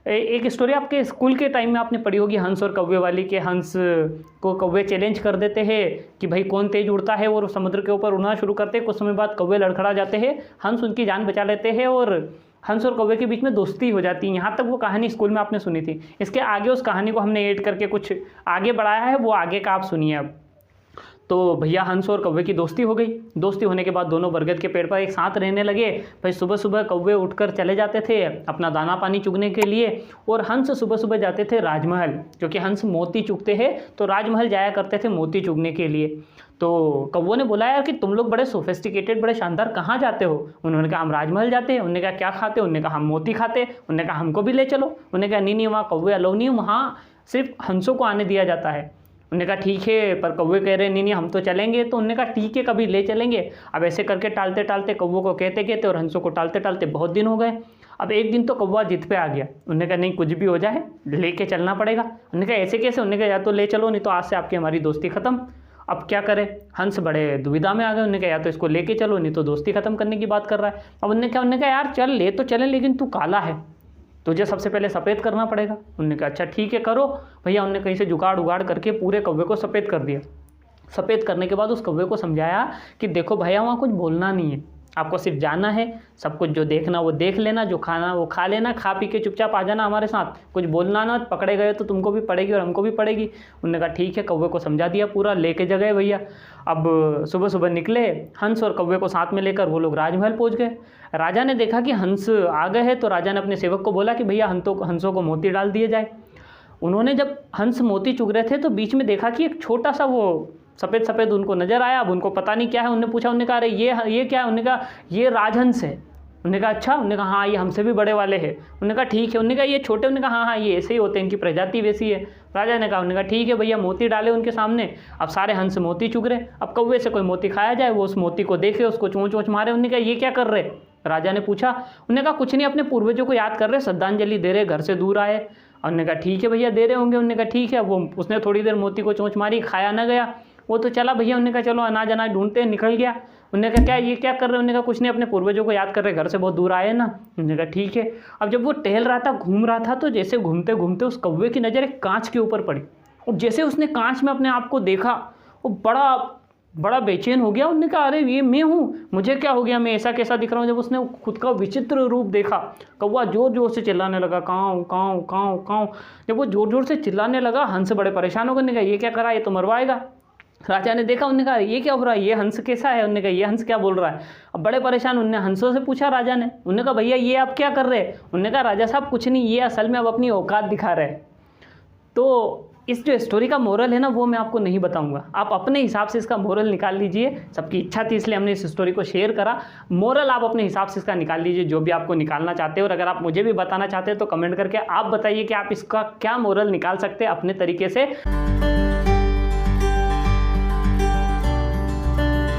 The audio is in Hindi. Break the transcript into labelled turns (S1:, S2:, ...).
S1: एक स्टोरी आपके स्कूल के टाइम में आपने पढ़ी होगी, हंस और कौवे वाली, के हंस को कौवे चैलेंज कर देते हैं कि भाई कौन तेज उड़ता है, और समुद्र के ऊपर उड़ना शुरू करते हैं। कुछ समय बाद कौवे लड़खड़ा जाते हैं, हंस उनकी जान बचा लेते हैं और हंस और कौवे के बीच में दोस्ती हो जाती है। यहाँ तक वो कहानी स्कूल में आपने सुनी थी। इसके आगे उस कहानी को हमने ऐड करके कुछ आगे बढ़ाया है, वो आगे का आप सुनिए अब। तो भैया हंस और कौवे की दोस्ती हो गई। दोस्ती होने के बाद दोनों बरगद के पेड़ पर एक साथ रहने लगे। भाई सुबह सुबह कौवे उठकर चले जाते थे अपना दाना पानी चुगने के लिए, और हंस सुबह सुबह जाते थे राजमहल, क्योंकि हंस मोती चुगते हैं तो राजमहल जाया करते थे मोती चुगने के लिए। तो कौवों ने बोला यार कि तुम लोग बड़े सोफिस्टिकेटेड, बड़े शानदार, कहाँ जाते हो? उन्होंने कहा हम राजमहल जाते हैं। उन्होंने कहा क्या खाते? उन्होंने कहा हम मोती खाते। उन्होंने कहा हमको भी ले चलो। उन्होंने कहा नहीं नहीं, वहाँ कौवे अलाउ नहीं, वहाँ सिर्फ हंसों को आने दिया जाता है। उन्होंने कहा ठीक है, पर कौवे कह रहे नहीं नहीं हम तो चलेंगे। तो उन्होंने कहा ठीक है, कभी ले चलेंगे। अब ऐसे करके टालते टालते कौवों को कहते कहते और हंसों को टालते टालते बहुत दिन हो गए। अब एक दिन तो कौवा जिद पे आ गया। उन्होंने कहा नहीं, कुछ भी हो जाए लेके चलना पड़ेगा। उन्होंने कहा ऐसे कैसे? उन्होंने कहा या तो ले चलो, नहीं तो आज से आपकी हमारी दोस्ती खत्म। अब क्या करें? हंस बड़े दुविधा में आ गए। उन्होंने कहा या तो इसको लेके चलो, नहीं तो दोस्ती खत्म करने की बात कर रहा है। अब उन्होंने कहा यार चल ले तो चले, लेकिन तू काला है, तुझे सबसे पहले सफ़ेद करना पड़ेगा। उन्होंने कहा अच्छा ठीक है करो भैया। उन्होंने कहीं से जुगाड़ उगाड़ करके पूरे कौवे को सफ़ेद कर दिया। सफ़ेद करने के बाद उस कौवे को समझाया कि देखो भैया वहाँ कुछ बोलना नहीं है, आपको सिर्फ जाना है, सब कुछ जो देखना वो देख लेना, जो खाना वो खा लेना, खा पी के चुपचाप आ जाना हमारे साथ, कुछ बोलना ना, पकड़े गए तो तुमको भी पड़ेगी और हमको भी पड़ेगी। उन्होंने कहा ठीक है। कौवे को समझा दिया पूरा, लेके जगह भैया। अब सुबह सुबह निकले हंस और कौवे को साथ में लेकर वो लोग राजमहल पहुंच गए। राजा ने देखा कि हंस आ गए हैं, तो राजा ने अपने सेवक को बोला कि भैया हंसों को मोती डाल दिए जाए। उन्होंने जब हंस मोती चुग रहे थे तो बीच में देखा कि एक छोटा सा वो सफ़ेद सफ़ेद उनको नज़र आया। अब उनको पता नहीं क्या है। उन्होंने पूछा, उन्होंने कहा अरे ये क्या है? उन्होंने कहा ये राजहंस है। उन्होंने कहा अच्छा? उन्होंने कहा हाँ ये हमसे भी बड़े वाले हैं। उन्होंने कहा ठीक है। उन्होंने कहा ये छोटे? उन्होंने कहा हाँ ये ऐसे ही होते हैं, इनकी प्रजाति वैसी है। राजा ने कहा, उन्होंने कहा ठीक है भैया। मोती डाले उनके सामने। अब सारे हंस मोती चुग रहे। अब कौवे से कोई मोती खाया जाए, वो उस मोती को देखे, उसको चोंच वोंच मारे। उन्होंने कहा ये क्या कर रहे? राजा ने पूछा। उन्होंने कहा कुछ नहीं, अपने पूर्वजों को याद कर रहे, श्रद्धांजलि दे रहे, घर से दूर आए। उन्होंने कहा ठीक है भैया दे रहे होंगे। उन्होंने कहा ठीक है। वो उसने थोड़ी देर मोती को चोंच मारी, खाया ना गया, वो तो चला भैया। उन्होंने कहा चलो अनाज अनाज ढूंढते हैं, निकल गया। उन्होंने कहा क्या ये क्या कर रहे हैं? उन्होंने कहा कुछ नहीं, अपने पूर्वजों को याद कर रहे, घर से बहुत दूर आए ना। उन्होंने कहा ठीक है। अब जब वो टहल रहा था, घूम रहा था, तो जैसे घूमते घूमते उस कौवे की नज़र एक कांच के ऊपर पड़ी। और जैसे उसने कांच में अपने आप को देखा, वो बड़ा बेचैन हो गया। उन्होंने कहा अरे ये मैं हूँ, मुझे क्या हो गया, मैं ऐसा कैसा दिख रहा हूँ? जब उसने खुद का विचित्र रूप देखा, कौवा जोर जोर से चिल्लाने लगा, काँव काँव काँव काँव। जब वो जोर जोर से चिल्लाने लगा, हंस बड़े परेशान हो गए। उन्होंने कहा ये क्या करा, ये तो मरवाएगा। राजा ने देखा, उन्होंने कहा ये क्या हो रहा है, ये हंस कैसा है? उन्होंने कहा ये हंस क्या बोल रहा है? अब बड़े परेशान उन्होंने हंसों से पूछा राजा ने। उन्होंने कहा भैया ये आप क्या कर रहे हैं? उन्होंने कहा राजा साहब कुछ नहीं, ये असल में अब अपनी औकात दिखा रहे हैं। तो इस जो स्टोरी का मोरल है ना, वो मैं आपको नहीं बताऊंगा, आप अपने हिसाब से इसका मोरल निकाल लीजिए। सबकी इच्छा थी इसलिए हमने इस स्टोरी को शेयर करा। मोरल आप अपने हिसाब से इसका निकाल लीजिए, जो भी आपको निकालना चाहते हो। और अगर आप मुझे भी बताना चाहते हैं तो कमेंट करके आप बताइए कि आप इसका क्या मोरल निकाल सकते हैं अपने तरीके से।